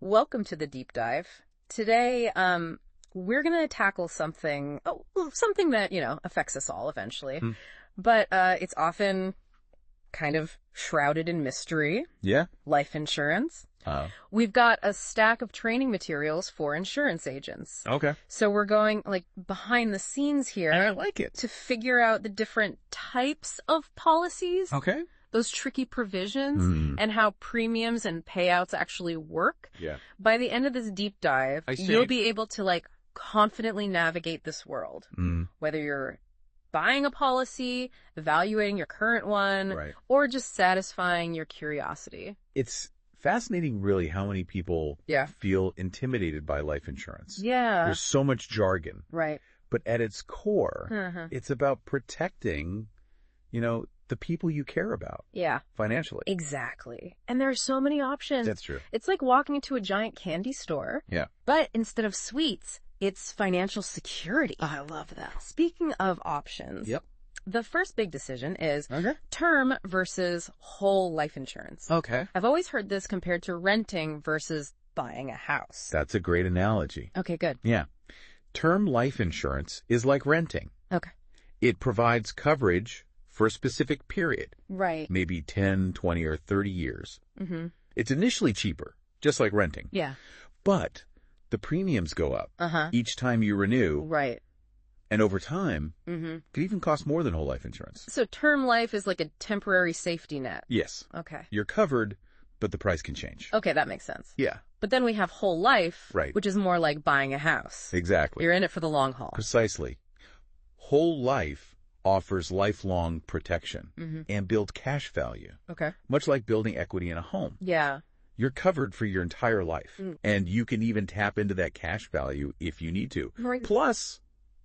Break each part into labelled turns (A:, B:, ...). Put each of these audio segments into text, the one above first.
A: Welcome to the deep dive. Today, we're going to tackle something that, affects us all eventually. But it's often kind of shrouded in mystery.
B: Yeah.
A: Life insurance. We've got a stack of training materials for insurance agents.
B: Okay.
A: So we're going behind the scenes here.
B: I like it.
A: To figure out the different types of policies.
B: Okay.
A: Those tricky provisions and how premiums and payouts actually work.
B: Yeah.
A: By the end of this deep dive, you'll be able to confidently navigate this world. Whether you're buying a policy, evaluating your current one,
B: Right.
A: or just satisfying your curiosity.
B: It's fascinating, really, how many people feel intimidated by life insurance.
A: Yeah.
B: There's so much jargon.
A: Right.
B: But at its core, it's about protecting, the people you care about.
A: Yeah.
B: Financially.
A: Exactly. And there are so many options.
B: That's true.
A: It's like walking into a giant candy store.
B: Yeah.
A: But instead of sweets, it's financial security.
B: I love that.
A: Speaking of options.
B: Yep.
A: The first big decision is term versus whole life insurance.
B: Okay.
A: I've always heard this compared to renting versus buying a house.
B: That's a great analogy.
A: Okay, good.
B: Yeah. Term life insurance is like renting.
A: Okay.
B: It provides coverage for a specific period.
A: Right.
B: Maybe 10, 20, or 30 years.
A: Mm-hmm.
B: It's initially cheaper, just like renting.
A: Yeah.
B: But the premiums go up each time you renew.
A: Right.
B: And over time, it could even cost more than whole life insurance.
A: So term life is like a temporary safety net.
B: Yes.
A: Okay.
B: You're covered, but the price can change.
A: Okay, that makes sense.
B: Yeah.
A: But then we have whole life,
B: Right.
A: which is more like buying a house.
B: Exactly.
A: You're in it for the long haul.
B: Precisely. Whole life offers lifelong protection and build cash value.
A: Okay.
B: Much like building equity in a home.
A: Yeah.
B: You're covered for your entire life. And you can even tap into that cash value if you need to.
A: Right.
B: Plus,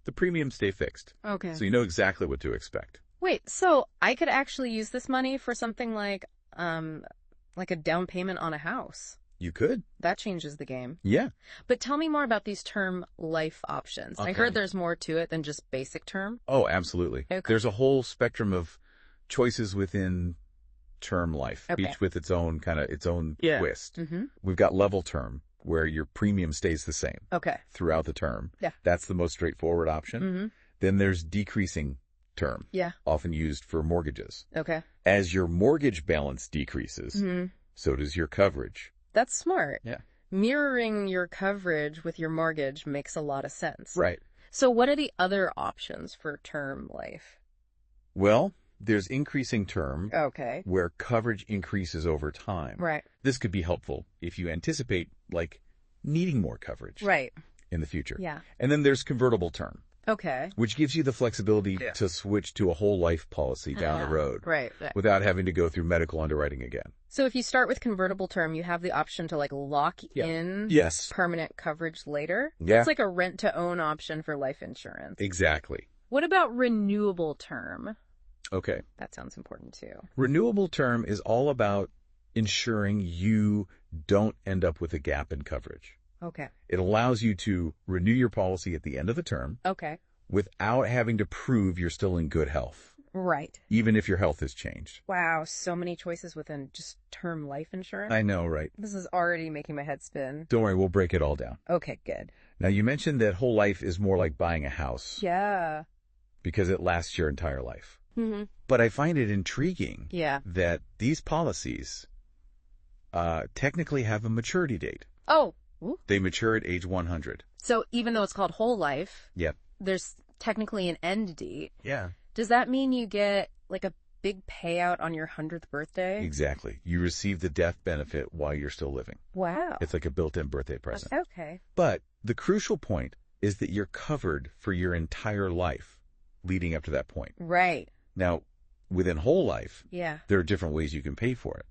B: the premiums stay fixed.
A: Okay.
B: So you know exactly what to expect.
A: Wait, so I could actually use this money for something like a down payment on a house.
B: You could.
A: That changes the game.
B: Yeah.
A: But tell me more about these term life options.
B: Okay.
A: I heard there's more to it than just basic term.
B: Oh, absolutely.
A: Okay.
B: There's a whole spectrum of choices within term life, each with its own twist. We've got level term, where your premium stays the same throughout the term.
A: Yeah.
B: That's the most straightforward option. Then there's decreasing term, often used for mortgages.
A: Okay.
B: As your mortgage balance decreases, so does your coverage.
A: That's smart.
B: Yeah.
A: Mirroring your coverage with your mortgage makes a lot of sense.
B: Right.
A: So what are the other options for term life?
B: Well, there's increasing term,
A: Okay.
B: where coverage increases over time.
A: Right.
B: This could be helpful if you anticipate, needing more coverage in the future.
A: Yeah.
B: And then there's convertible term,
A: Okay.
B: which gives you the flexibility to switch to a whole life policy down the road
A: Right.
B: without having to go through medical underwriting again.
A: So if you start with convertible term, you have the option to lock in permanent coverage later.
B: Yeah.
A: It's like a rent to own option for life insurance.
B: Exactly.
A: What about renewable term?
B: Okay.
A: That sounds important too.
B: Renewable term is all about ensuring you don't end up with a gap in coverage.
A: Okay.
B: It allows you to renew your policy at the end of the term
A: Okay.
B: without having to prove you're still in good health,
A: Right.
B: even if your health has changed.
A: Wow, so many choices within just term life insurance.
B: I know, right?
A: This is already making my head spin.
B: Don't worry, we'll break it all down.
A: Okay, good.
B: Now, you mentioned that whole life is more like buying a house
A: Yeah.
B: because it lasts your entire life.
A: Mm-hmm.
B: But I find it intriguing
A: Yeah.
B: that these policies technically have a maturity date.
A: Oh. Ooh.
B: They mature at age 100.
A: So even though it's called whole life,
B: Yep.
A: there's technically an end date.
B: Yeah.
A: Does that mean you get a big payout on your 100th birthday?
B: Exactly. You receive the death benefit while you're still living.
A: Wow.
B: It's like a built-in birthday present.
A: Okay.
B: But the crucial point is that you're covered for your entire life leading up to that point.
A: Right.
B: Now, within whole life,
A: Yeah.
B: there are different ways you can pay for it.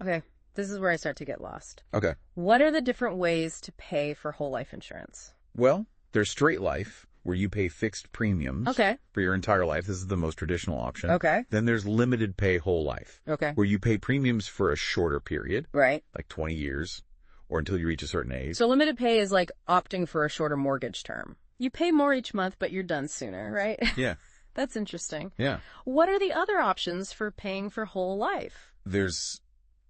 A: Okay. This is where I start to get lost.
B: Okay.
A: What are the different ways to pay for whole life insurance?
B: Well, there's straight life, where you pay fixed premiums
A: Okay.
B: for your entire life. This is the most traditional option.
A: Okay.
B: Then there's limited pay whole life,
A: Okay.
B: where you pay premiums for a shorter period,
A: Right.
B: like 20 years, or until you reach a certain age.
A: So limited pay is like opting for a shorter mortgage term. You pay more each month, but you're done sooner, right?
B: Yeah.
A: That's interesting.
B: Yeah.
A: What are the other options for paying for whole life?
B: There's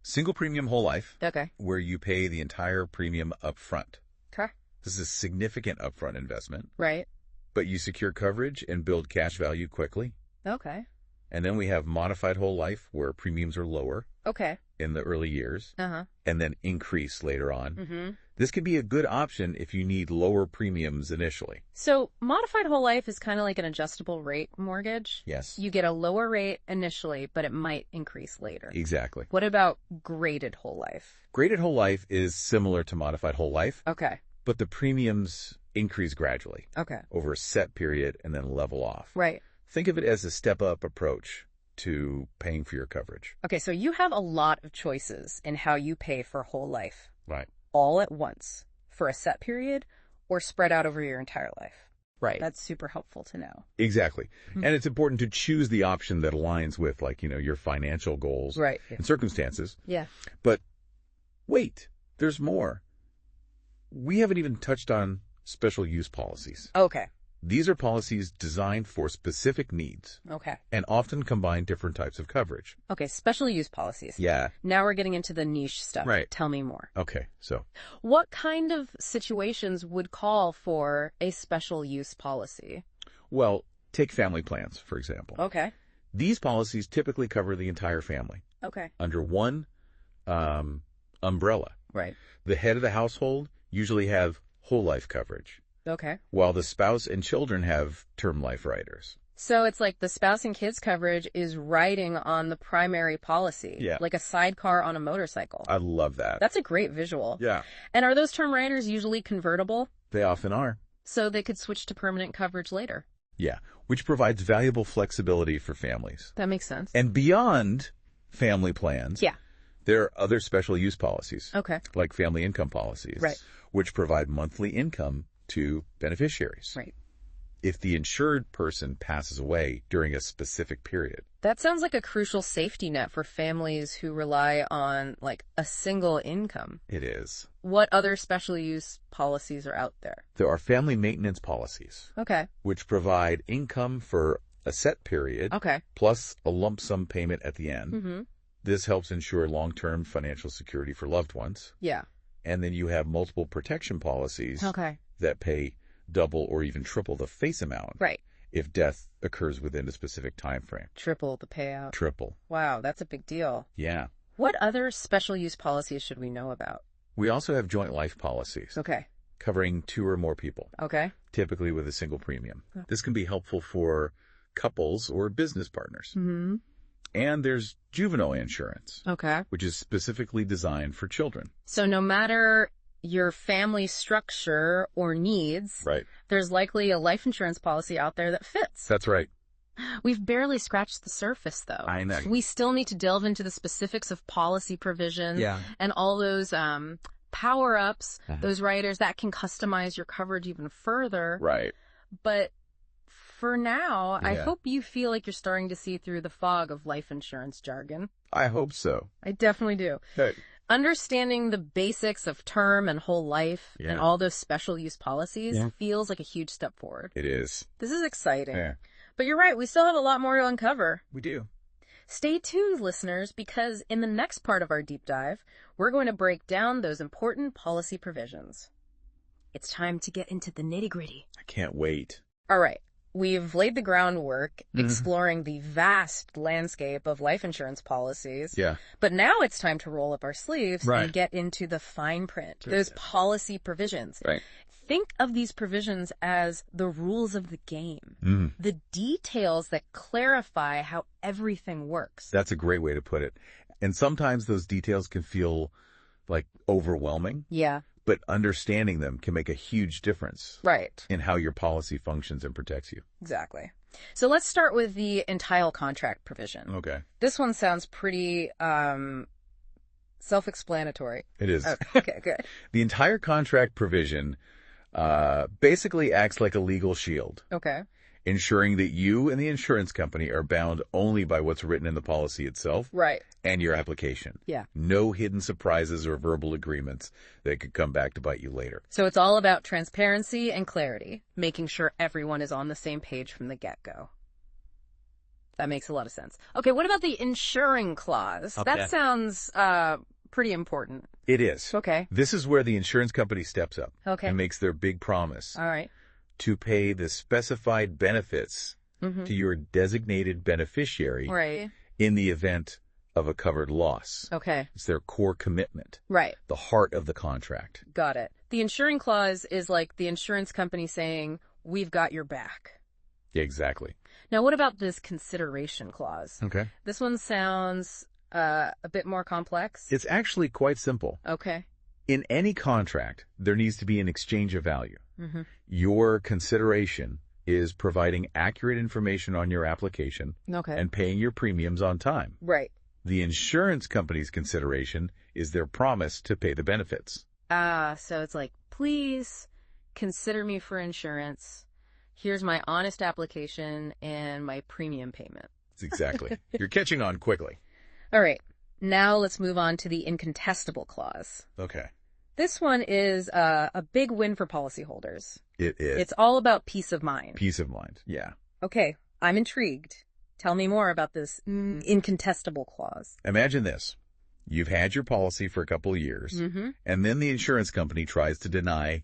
B: Single premium whole life.
A: Okay.
B: Where you pay the entire premium up front.
A: Okay.
B: This is a significant upfront investment.
A: Right.
B: But you secure coverage and build cash value quickly.
A: Okay.
B: And then we have modified whole life where premiums are lower.
A: Okay.
B: In the early years.
A: Uh-huh.
B: And then increase later on.
A: Mm-hmm.
B: This could be a good option if you need lower premiums initially.
A: So modified whole life is kind of like an adjustable rate mortgage.
B: Yes.
A: You get a lower rate initially, but it might increase later.
B: Exactly.
A: What about graded whole life?
B: Graded whole life is similar to modified whole life.
A: Okay.
B: But the premiums increase gradually.
A: Okay.
B: Over a set period and then level off.
A: Right.
B: Think of it as a step-up approach to paying for your coverage.
A: Okay, so you have a lot of choices in how you pay for whole life.
B: Right.
A: All at once for a set period or spread out over your entire life.
B: Right.
A: That's super helpful to know.
B: Exactly. Mm-hmm. And it's important to choose the option that aligns with, like, your financial goals and circumstances.
A: Yeah.
B: But wait, there's more. We haven't even touched on special use policies.
A: Okay.
B: These are policies designed for specific needs.
A: Okay.
B: And often combine different types of coverage.
A: Okay, special use policies.
B: Yeah.
A: Now we're getting into the niche stuff.
B: Right.
A: Tell me more.
B: Okay, so.
A: What kind of situations would call for a special use policy?
B: Well, take family plans, for example.
A: Okay.
B: These policies typically cover the entire family.
A: Okay.
B: Under one umbrella.
A: Right.
B: The head of the household usually have whole life coverage.
A: Okay.
B: While the spouse and children have term life riders.
A: So it's like the spouse and kids coverage is riding on the primary policy.
B: Yeah.
A: Like a sidecar on a motorcycle.
B: I love that.
A: That's a great visual.
B: Yeah.
A: And are those term riders usually convertible?
B: They often are.
A: So they could switch to permanent coverage later.
B: Yeah, which provides valuable flexibility for families.
A: That makes sense.
B: And beyond family plans, there are other special use policies.
A: Okay.
B: Like family income policies.
A: Right.
B: Which provide monthly income to beneficiaries.
A: Right.
B: If the insured person passes away during a specific period.
A: That sounds like a crucial safety net for families who rely on, like, a single income.
B: It is.
A: What other special use policies are out there?
B: There are family maintenance policies.
A: Okay.
B: Which provide income for a set period.
A: Okay.
B: Plus a lump sum payment at the end.
A: Mm-hmm.
B: This helps ensure long-term financial security for loved ones.
A: Yeah.
B: And then you have multiple protection policies.
A: Okay.
B: That pay double or even triple the face amount.
A: Right.
B: If death occurs within a specific time frame.
A: Triple the payout.
B: Triple.
A: Wow, that's a big deal.
B: Yeah.
A: What other special use policies should we know about?
B: We also have joint life policies.
A: Okay.
B: Covering 2 or more people.
A: Okay.
B: Typically with a single premium. This can be helpful for couples or business partners.
A: Mm-hmm.
B: And there's juvenile insurance.
A: Okay.
B: Which is specifically designed for children.
A: So no matter your family structure or needs,
B: right,
A: there's likely a life insurance policy out there that fits.
B: That's right.
A: We've barely scratched the surface, though.
B: I know.
A: We still need to delve into the specifics of policy provisions and all those power-ups, those riders that can customize your coverage even further.
B: Right.
A: But for now, I hope you feel like you're starting to see through the fog of life insurance jargon.
B: I hope so.
A: I definitely do.
B: Hey.
A: Understanding the basics of term and whole life and all those special use policies feels like a huge step forward.
B: It is.
A: This is exciting.
B: Yeah.
A: But you're right, we still have a lot more to uncover.
B: We do.
A: Stay tuned, listeners, because in the next part of our deep dive, we're going to break down those important policy provisions. It's time to get into the nitty-gritty.
B: I can't wait.
A: All right. We've laid the groundwork exploring the vast landscape of life insurance policies.
B: Yeah.
A: But now it's time to roll up our sleeves and get into the fine print, those policy provisions.
B: Right.
A: Think of these provisions as the rules of the game, the details that clarify how everything works.
B: That's a great way to put it. And sometimes those details can feel like overwhelming.
A: Yeah.
B: But understanding them can make a huge difference.
A: Right.
B: In how your policy functions and protects you.
A: Exactly. So let's start with the entitle contract provision.
B: Okay.
A: This one sounds pretty self-explanatory.
B: It is.
A: Okay, good.
B: The entire contract provision basically acts like a legal shield.
A: Okay.
B: Ensuring that you and the insurance company are bound only by what's written in the policy itself.
A: Right.
B: And your application.
A: Yeah.
B: No hidden surprises or verbal agreements that could come back to bite you later.
A: So it's all about transparency and clarity, making sure everyone is on the same page from the get-go. That makes a lot of sense. Okay, what about the insuring clause?
B: Okay.
A: That sounds pretty important.
B: It is.
A: Okay.
B: This is where the insurance company steps up and makes their big promise.
A: All right.
B: To pay the specified benefits to your designated beneficiary in the event of a covered loss.
A: Okay.
B: It's their core commitment.
A: Right.
B: The heart of the contract.
A: Got it. The insuring clause is like the insurance company saying, we've got your back.
B: Exactly.
A: Now, what about this consideration clause?
B: Okay.
A: This one sounds a bit more complex.
B: It's actually quite simple.
A: Okay.
B: In any contract, there needs to be an exchange of value. Your consideration is providing accurate information on your application and paying your premiums on time.
A: Right.
B: The insurance company's consideration is their promise to pay the benefits.
A: So it's like, please consider me for insurance. Here's my honest application and my premium payment.
B: Exactly. You're catching on quickly.
A: All right. Now let's move on to the incontestable clause.
B: Okay.
A: This one is a big win for policyholders.
B: It is.
A: It's all about peace of mind.
B: Peace of mind, yeah.
A: Okay, I'm intrigued. Tell me more about this incontestable clause.
B: Imagine this. You've had your policy for a couple of years, and then the insurance company tries to deny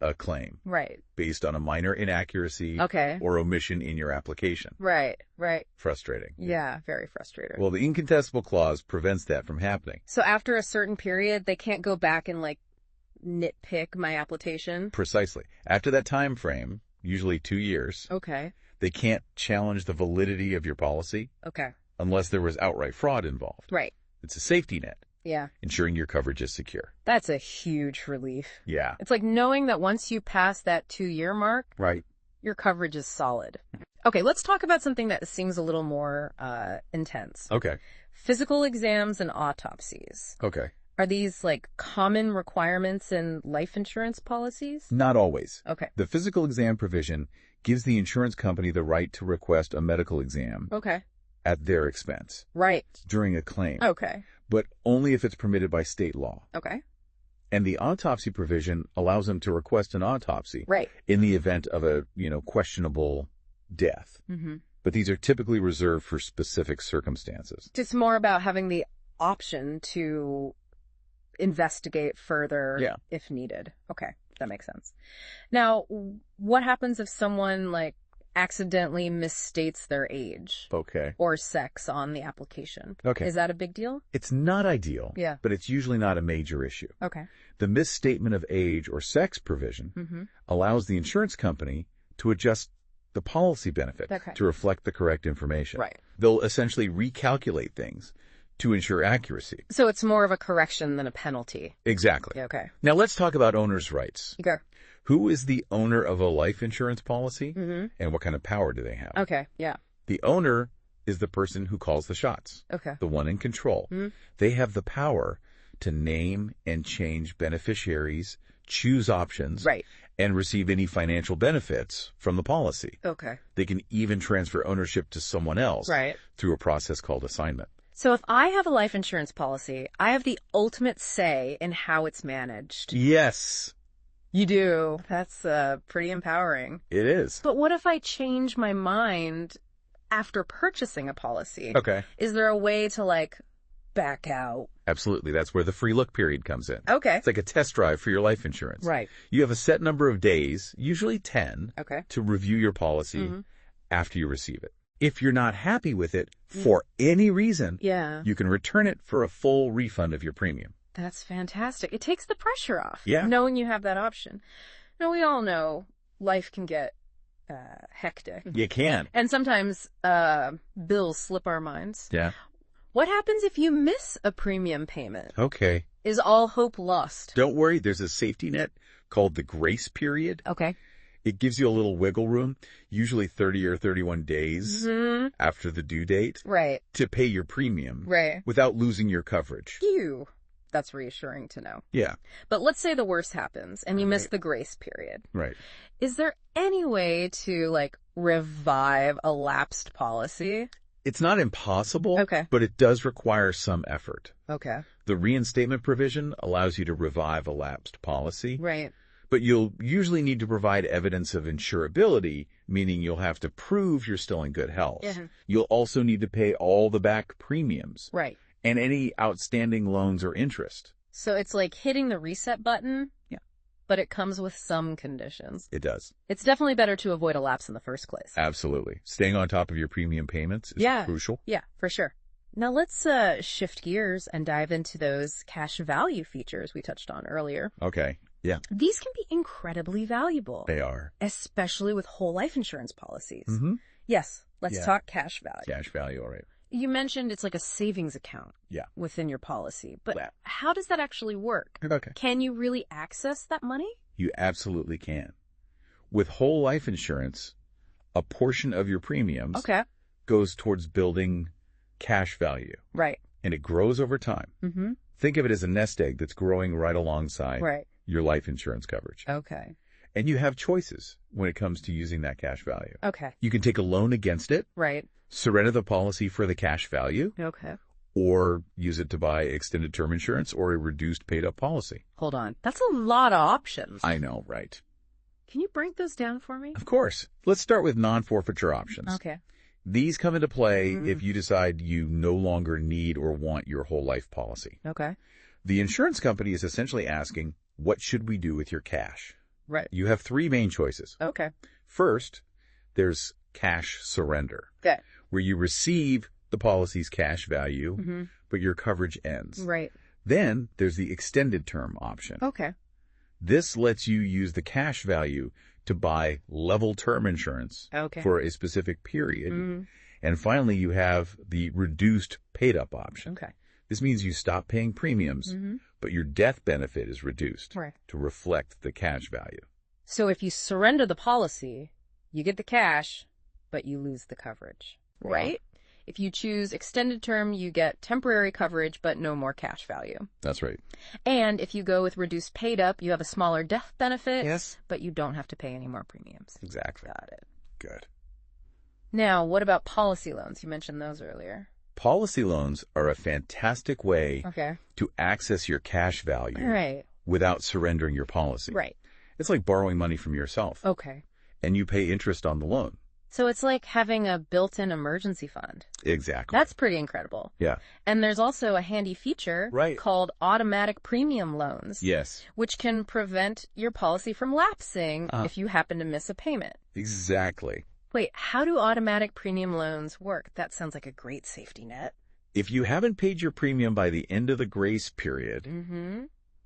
B: a claim.
A: Right.
B: Based on a minor inaccuracy or omission in your application.
A: Right.
B: Frustrating.
A: Yeah, very frustrating.
B: Well, the incontestable clause prevents that from happening.
A: So after a certain period, they can't go back and, like, nitpick my application?
B: Precisely. After that time frame, usually 2 years, they can't challenge the validity of your policy unless there was outright fraud involved.
A: Right.
B: It's a safety net.
A: Yeah.
B: Ensuring your coverage is secure.
A: That's a huge relief.
B: Yeah.
A: It's like knowing that once you pass that 2-year mark, your coverage is solid. Okay, let's talk about something that seems a little more intense.
B: Okay.
A: Physical exams and autopsies.
B: Okay.
A: Are these, like, common requirements in life insurance policies?
B: Not always.
A: Okay.
B: The physical exam provision gives the insurance company the right to request a medical exam. At their expense.
A: Right.
B: During a claim.
A: Okay.
B: But only if it's permitted by state law.
A: Okay.
B: And the autopsy provision allows them to request an autopsy.
A: Right.
B: In the event of a, questionable death. But these are typically reserved for specific circumstances.
A: It's more about having the option to investigate further if needed. Okay. That makes sense. Now, what happens if someone, like, accidentally misstates their age or sex on the application? Is that a big deal?
B: It's not ideal, but it's usually not a major issue. The misstatement of age or sex provision allows the insurance company to adjust the policy benefit to reflect the correct information. They'll essentially recalculate things to ensure accuracy.
A: So it's more of a correction than a penalty.
B: Exactly. Now let's talk about owner's rights. Who is the owner of a life insurance policy, and what kind of power do they have? The owner is the person who calls the shots, the one in control. They have the power to name and change beneficiaries, choose options, and receive any financial benefits from the policy. They can even transfer ownership to someone else through a process called assignment.
A: So if I have a life insurance policy, I have the ultimate say in how it's managed.
B: Yes.
A: You do. That's pretty empowering.
B: It is.
A: But what if I change my mind after purchasing a policy? Is there a way to, like, back out?
B: Absolutely. That's where the free look period comes in.
A: It's
B: like a test drive for your life insurance. You have a set number of days, usually 10, to review your policy after you receive it. If you're not happy with it for any reason, you can return it for a full refund of your premium.
A: That's fantastic. It takes the pressure off, knowing you have that option. Now, we all know life can get hectic.
B: You can.
A: And sometimes bills slip our minds. What happens if you miss a premium payment? Is all hope lost?
B: Don't worry. There's a safety net called the grace period. It gives you a little wiggle room, usually 30 or 31 days after the due date, to pay your premium without losing your coverage.
A: That's reassuring to know.
B: But
A: let's say the worst happens and you miss the grace period. Is there any way to, like, revive a lapsed policy?
B: It's not impossible, but it does require some effort.
A: Okay.
B: The reinstatement provision allows you to revive a lapsed policy.
A: Right.
B: But you'll usually need to provide evidence of insurability, meaning you'll have to prove you're still in good health.
A: Yeah.
B: You'll also need to pay all the back premiums.
A: Right.
B: And any outstanding loans or interest.
A: So it's like hitting the reset button.
B: Yeah.
A: But it comes with some conditions.
B: It does.
A: It's definitely better to avoid a lapse in the first place.
B: Absolutely. Staying on top of your premium payments is crucial.
A: Yeah, for sure. Now let's shift gears and dive into those cash value features we touched on earlier.
B: Okay. Yeah.
A: These can be incredibly valuable.
B: They are.
A: Especially with whole life insurance policies.
B: Mm-hmm.
A: Yes, let's talk cash value.
B: Cash value, all right.
A: You mentioned it's like a savings account within your policy, but how does that actually work?
B: Okay.
A: Can you really access that money?
B: You absolutely can. With whole life insurance, a portion of your premiums goes towards building cash value.
A: Right.
B: And it grows over time.
A: Mm-hmm.
B: Think of it as a nest egg that's growing right alongside your life insurance coverage.
A: Okay.
B: And you have choices when it comes to using that cash value.
A: Okay.
B: You can take a loan against it.
A: Right.
B: Surrender the policy for the cash value.
A: Okay.
B: Or use it to buy extended term insurance or a reduced paid up policy.
A: Hold on. That's a lot of options.
B: I know, right?
A: Can you break those down for me?
B: Of course. Let's start with non-forfeiture options.
A: Okay.
B: These come into play if you decide you no longer need or want your whole life policy.
A: Okay.
B: The insurance company is essentially asking, what should we do with your cash?
A: Right.
B: You have three main choices.
A: Okay.
B: First, there's cash surrender.
A: Okay.
B: Where you receive the policy's cash value, but your coverage ends.
A: Right.
B: Then there's the extended term option.
A: Okay.
B: This lets you use the cash value to buy level term insurance for a specific period. And finally, you have the reduced paid up option.
A: Okay.
B: This means you stop paying premiums, but your death benefit is reduced to reflect the cash value.
A: So if you surrender the policy, you get the cash, but you lose the coverage, right? If you choose extended term, you get temporary coverage, but no more cash value.
B: That's right.
A: And if you go with reduced paid up, you have a smaller death benefit, but you don't have to pay any more premiums.
B: Exactly.
A: Got it.
B: Good.
A: Now, what about policy loans? You mentioned those earlier.
B: Policy loans are a fantastic way to access your cash value without surrendering your policy.
A: Right.
B: It's like borrowing money from yourself.
A: Okay.
B: And you pay interest on the loan.
A: So it's like having a built-in emergency fund.
B: Exactly.
A: That's pretty incredible.
B: Yeah.
A: And there's also a handy feature called automatic premium loans.
B: Yes.
A: Which can prevent your policy from lapsing if you happen to miss a payment.
B: Exactly.
A: Wait, how do automatic premium loans work? That sounds like a great safety net.
B: If you haven't paid your premium by the end of the grace period,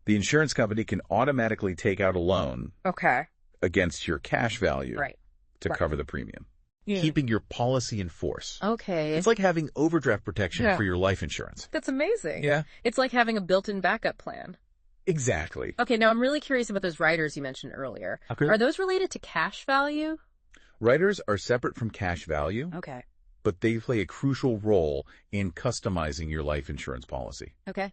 B: the insurance company can automatically take out a loan against your cash value to cover the premium, keeping your policy in force.
A: Okay.
B: It's like having overdraft protection for your life insurance.
A: That's amazing.
B: Yeah.
A: It's like having a built-in backup plan.
B: Exactly.
A: Okay, now I'm really curious about those riders you mentioned earlier. Okay. Are those related to cash value?
B: Riders are separate from cash value.
A: Okay.
B: But they play a crucial role in customizing your life insurance policy.
A: Okay.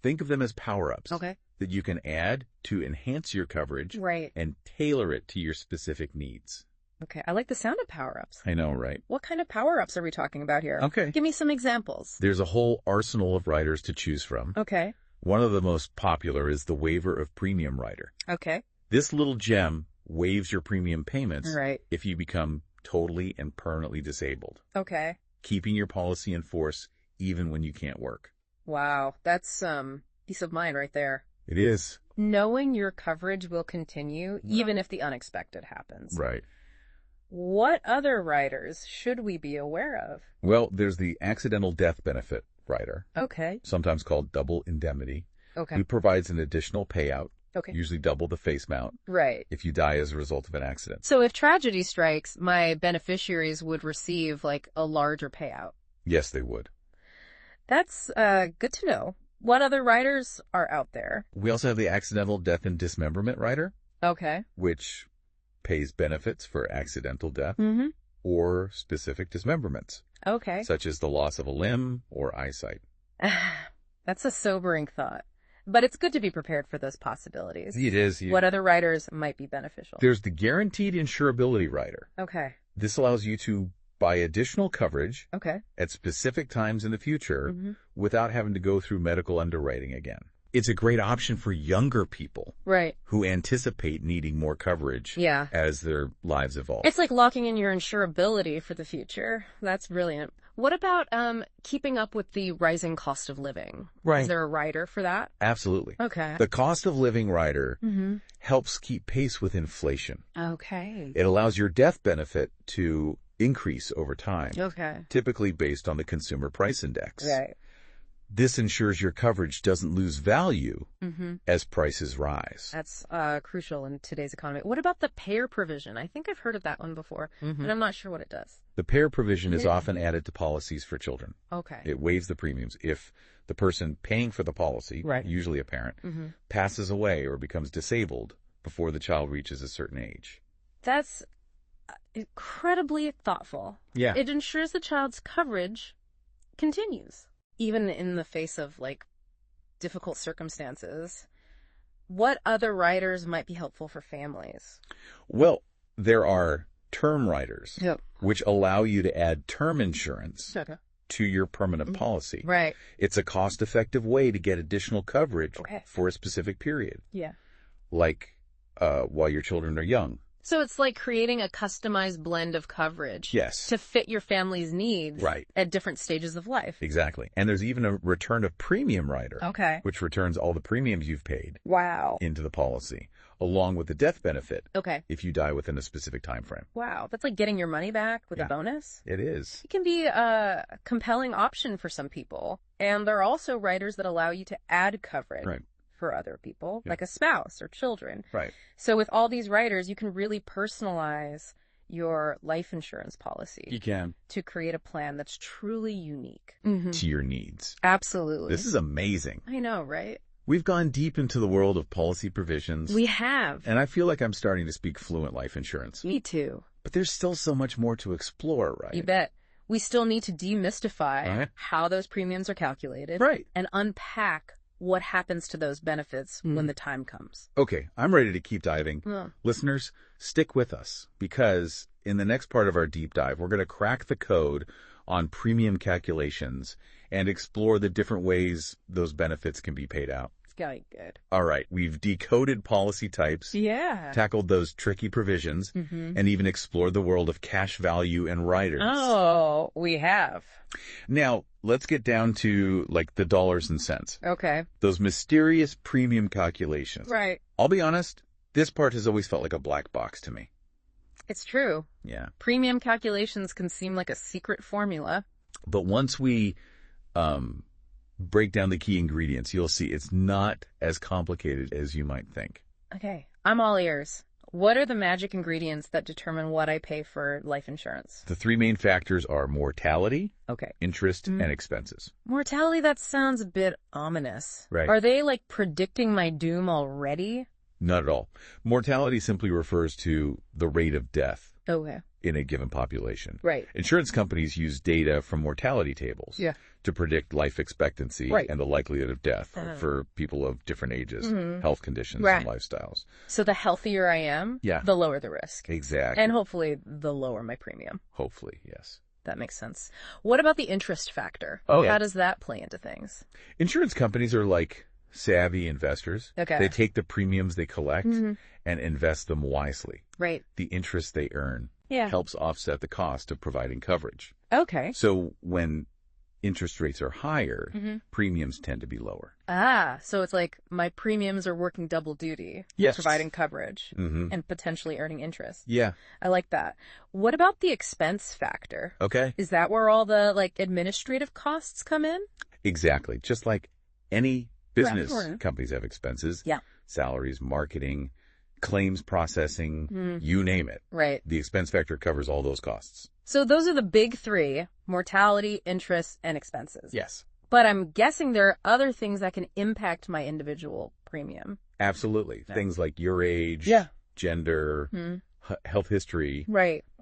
B: Think of them as power-ups that you can add to enhance your coverage and tailor it to your specific needs.
A: Okay, I like the sound of power-ups.
B: I know, right?
A: What kind of power-ups are we talking about here?
B: Okay.
A: Give me some examples.
B: There's a whole arsenal of riders to choose from.
A: Okay.
B: One of the most popular is the waiver of premium rider.
A: Okay.
B: This little gem waives your premium payments if you become totally and permanently disabled.
A: Okay.
B: Keeping your policy in force even when you can't work.
A: Wow, that's peace of mind right there.
B: It is.
A: Knowing your coverage will continue even if the unexpected happens.
B: Right.
A: What other riders should we be aware of?
B: Well, there's the accidental death benefit rider.
A: Okay.
B: Sometimes called double indemnity.
A: Okay.
B: It provides an additional payout.
A: Okay.
B: Usually double the face amount.
A: Right.
B: If you die as a result of an accident.
A: So if tragedy strikes, my beneficiaries would receive like a larger payout.
B: Yes, they would.
A: That's good to know. What other riders are out there?
B: We also have the accidental death and dismemberment rider.
A: Okay. Which
B: pays benefits for accidental death or specific dismemberments.
A: Okay.
B: Such as the loss of a limb or eyesight.
A: That's a sobering thought. But it's good to be prepared for those possibilities.
B: It is.
A: What other riders might be beneficial?
B: There's the guaranteed insurability rider.
A: Okay.
B: This allows you to buy additional coverage
A: at
B: specific times in the future without having to go through medical underwriting again. it's a great option for younger people.
A: Right.
B: Who anticipate needing more coverage. Yeah. As their lives evolve.
A: It's like locking in your insurability for the future. That's brilliant. What about keeping up with the rising cost of living? Right. Is there a rider for that?
B: Absolutely.
A: Okay.
B: The cost of living rider helps keep pace with inflation.
A: Okay.
B: It allows your death benefit to increase over time. Okay. Typically based on the Consumer Price Index. Right. This ensures your coverage doesn't lose value as prices rise.
A: That's crucial in today's economy. What about the payer provision? I think I've heard of that one before, but I'm not sure what it does.
B: The payer provision is often added to policies for children.
A: Okay.
B: It waives the premiums if the person paying for the policy, usually a parent, passes away or becomes disabled before the child reaches a certain age.
A: That's incredibly thoughtful. Yeah. It ensures the child's coverage continues. Even in the face of, like, difficult circumstances, what other riders might be helpful for families?
B: Well, there are term riders, which allow you to add term insurance to your permanent policy.
A: Right.
B: It's a cost-effective way to get additional coverage for a specific period.
A: Yeah.
B: Like while your children are young.
A: So it's like creating a customized blend of coverage. Yes. To fit your family's needs. Right. At different stages of life.
B: Exactly. And there's even a return of premium rider. Okay. Which returns all the premiums you've paid.
A: Wow.
B: Into the policy, along with the death benefit.
A: Okay.
B: If you die within a specific time frame.
A: Wow. That's like getting your money back with a bonus.
B: It is.
A: It can be a compelling option for some people. And there are also riders that allow you to add coverage.
B: Right.
A: For other people, like a spouse or children.
B: Right.
A: So with all these riders, you can really personalize your life insurance policy.
B: You can.
A: To create a plan that's truly unique.
B: To your needs.
A: Absolutely.
B: This is amazing.
A: I know, right?
B: We've gone deep into the world of policy provisions.
A: We have.
B: And I feel like I'm starting to speak fluent life insurance.
A: Me too.
B: But there's still so much more to explore, right?
A: You bet. We still need to demystify how those premiums are calculated.
B: Right.
A: And unpack what happens to those benefits when the time comes.
B: Okay, I'm ready to keep diving. Listeners, stick with us, because in the next part of our deep dive, we're going to crack the code on premium calculations and explore the different ways those benefits can be paid out.
A: It's going to be good.
B: All right, we've decoded policy types, tackled those tricky provisions, and even explored the world of cash value and riders.
A: Oh, we have.
B: Now, let's get down to, like, the dollars and cents.
A: Okay.
B: Those mysterious premium calculations.
A: Right.
B: I'll be honest, this part has always felt like a black box to me.
A: It's true.
B: Yeah.
A: Premium calculations can seem like a secret formula.
B: But once we break down the key ingredients, you'll see it's not as complicated as you might think.
A: Okay. I'm all ears. What are the magic ingredients that determine what I pay for life insurance?
B: The three main factors are mortality, interest, and expenses.
A: Mortality, that sounds a bit ominous.
B: Right.
A: Are they, like, predicting my doom already?
B: Not at all. Mortality simply refers to the rate of death in a given population.
A: Right.
B: Insurance companies use data from mortality tables to predict life expectancy and the likelihood of death for people of different ages, health conditions, and lifestyles.
A: So the healthier I am, the lower the risk.
B: Exactly.
A: And hopefully the lower my premium.
B: Hopefully, yes.
A: That makes sense. What about the interest factor? How does that play into things?
B: Insurance companies are like savvy investors. They take the premiums they collect and invest them wisely.
A: Right.
B: The interest they earn helps offset the cost of providing coverage.
A: Okay.
B: So when interest rates are higher, premiums tend to be lower.
A: Ah, so it's like my premiums are working double duty, providing coverage and potentially earning interest.
B: Yeah.
A: I like that. What about the expense factor?
B: Okay.
A: Is that where all the, like, administrative costs come in?
B: Exactly. Just like any business companies have expenses.
A: Yeah.
B: Salaries, marketing, claims processing, you name it.
A: Right.
B: The expense factor covers all those costs.
A: So those are the big three: mortality, interest, and expenses.
B: Yes.
A: But I'm guessing there are other things that can impact my individual premium.
B: Absolutely. Yeah. Things like your age, gender, health history,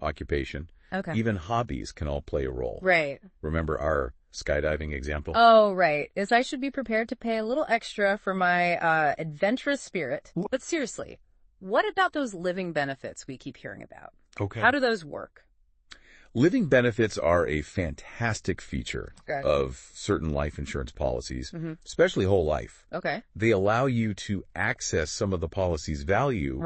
B: occupation. Okay. Even hobbies can all play a role.
A: Right.
B: Remember our skydiving example?
A: Oh, right. Is I should be prepared to pay a little extra for my adventurous spirit. But seriously, what about those living benefits we keep hearing about?
B: Okay.
A: How do those work?
B: Living benefits are a fantastic feature of certain life insurance policies, especially whole life.
A: Okay.
B: They allow you to access some of the policy's value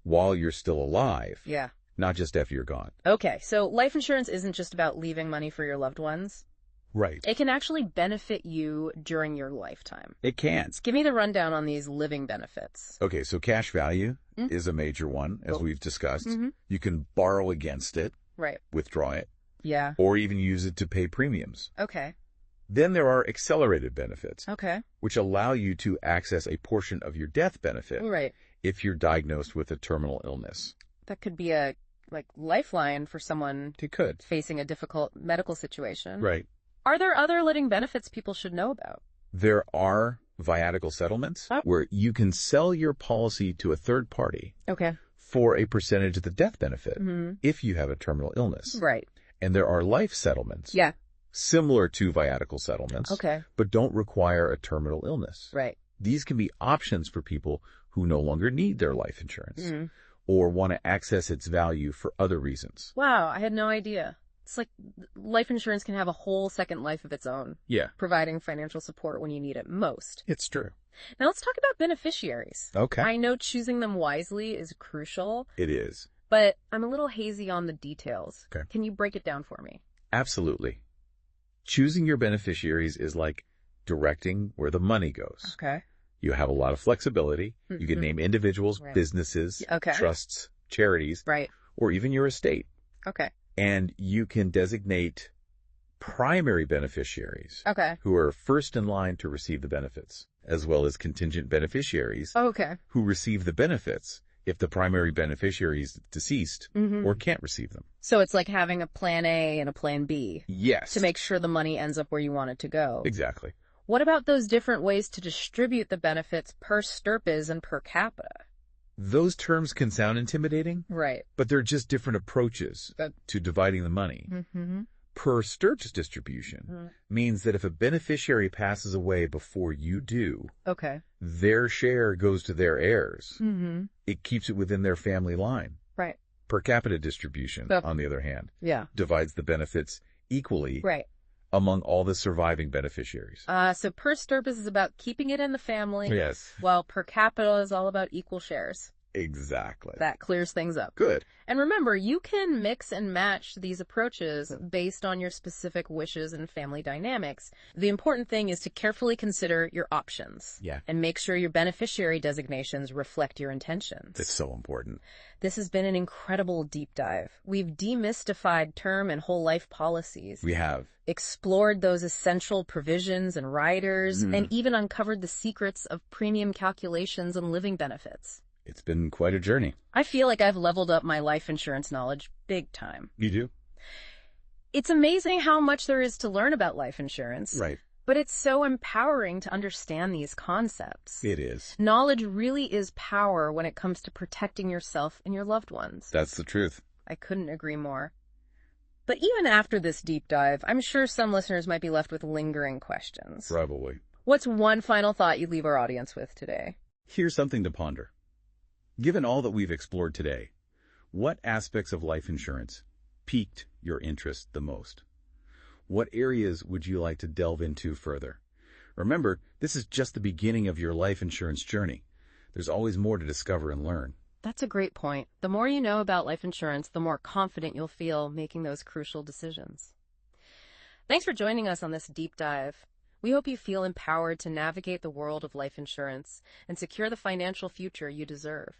B: while you're still alive.
A: Yeah.
B: Not just after you're gone.
A: Okay, so life insurance isn't just about leaving money for your loved ones.
B: Right.
A: It can actually benefit you during your lifetime.
B: It can.
A: Give me the rundown on these living benefits.
B: Okay, so cash value is a major one, as we've discussed. You can borrow against it, withdraw it, or even use it to pay premiums.
A: Okay.
B: Then there are accelerated benefits, which allow you to access a portion of your death benefit if you're diagnosed with a terminal illness.
A: That could be a lifeline for someone facing a difficult medical situation.
B: Right.
A: Are there other living benefits people should know about?
B: There are viatical settlements where you can sell your policy to a third party for a percentage of the death benefit if you have a terminal illness.
A: Right.
B: And there are life settlements similar to viatical settlements but don't require a terminal illness.
A: Right.
B: These can be options for people who no longer need their life insurance or want to access its value for other reasons.
A: Wow, I had no idea. It's like life insurance can have a whole second life of its own.
B: Yeah.
A: Providing financial support when you need it most.
B: It's true.
A: Now let's talk about beneficiaries.
B: Okay.
A: I know choosing them wisely is crucial.
B: It is.
A: But I'm a little hazy on the details.
B: Okay.
A: Can you break it down for me?
B: Absolutely. Choosing your beneficiaries is like directing where the money goes.
A: Okay.
B: You have a lot of flexibility. You can name individuals, businesses, trusts, charities, or even your estate.
A: Okay.
B: And you can designate primary beneficiaries who are first in line to receive the benefits, as well as contingent beneficiaries who receive the benefits if the primary beneficiary is deceased or can't receive them.
A: So it's like having a plan A and a plan B.
B: Yes.
A: To make sure the money ends up where you want it to go.
B: Exactly.
A: What about those different ways to distribute the benefits per stirpes and per capita?
B: Those terms can sound intimidating,
A: right?
B: But they're just different approaches to dividing the money. Per stirpes distribution means that if a beneficiary passes away before you do, their share goes to their heirs. It keeps it within their family line.
A: Right.
B: Per capita distribution, on the other hand, divides the benefits equally among all the surviving beneficiaries.
A: So per stirpes is about keeping it in the family.
B: Yes.
A: While per capita is all about equal shares.
B: Exactly.
A: That clears things up.
B: Good.
A: And remember, you can mix and match these approaches based on your specific wishes and family dynamics. The important thing is to carefully consider your options.
B: Yeah.
A: And make sure your beneficiary designations reflect your intentions.
B: That's so important.
A: This has been an incredible deep dive. We've demystified term and whole life policies.
B: We have.
A: Explored those essential provisions and riders, and even uncovered the secrets of premium calculations and living benefits.
B: It's been quite a journey.
A: I feel like I've leveled up my life insurance knowledge big time.
B: You do?
A: It's amazing how much there is to learn about life insurance.
B: Right.
A: But it's so empowering to understand these concepts.
B: It is.
A: Knowledge really is power when it comes to protecting yourself and your loved ones.
B: That's the truth.
A: I couldn't agree more. But even after this deep dive, I'm sure some listeners might be left with lingering questions.
B: Probably.
A: What's one final thought you'd leave our audience with today?
B: Here's something to ponder. Given all that we've explored today, what aspects of life insurance piqued your interest the most? What areas would you like to delve into further? Remember, this is just the beginning of your life insurance journey. There's always more to discover and learn.
A: That's a great point. The more you know about life insurance, the more confident you'll feel making those crucial decisions. Thanks for joining us on this deep dive. We hope you feel empowered to navigate the world of life insurance and secure the financial future you deserve.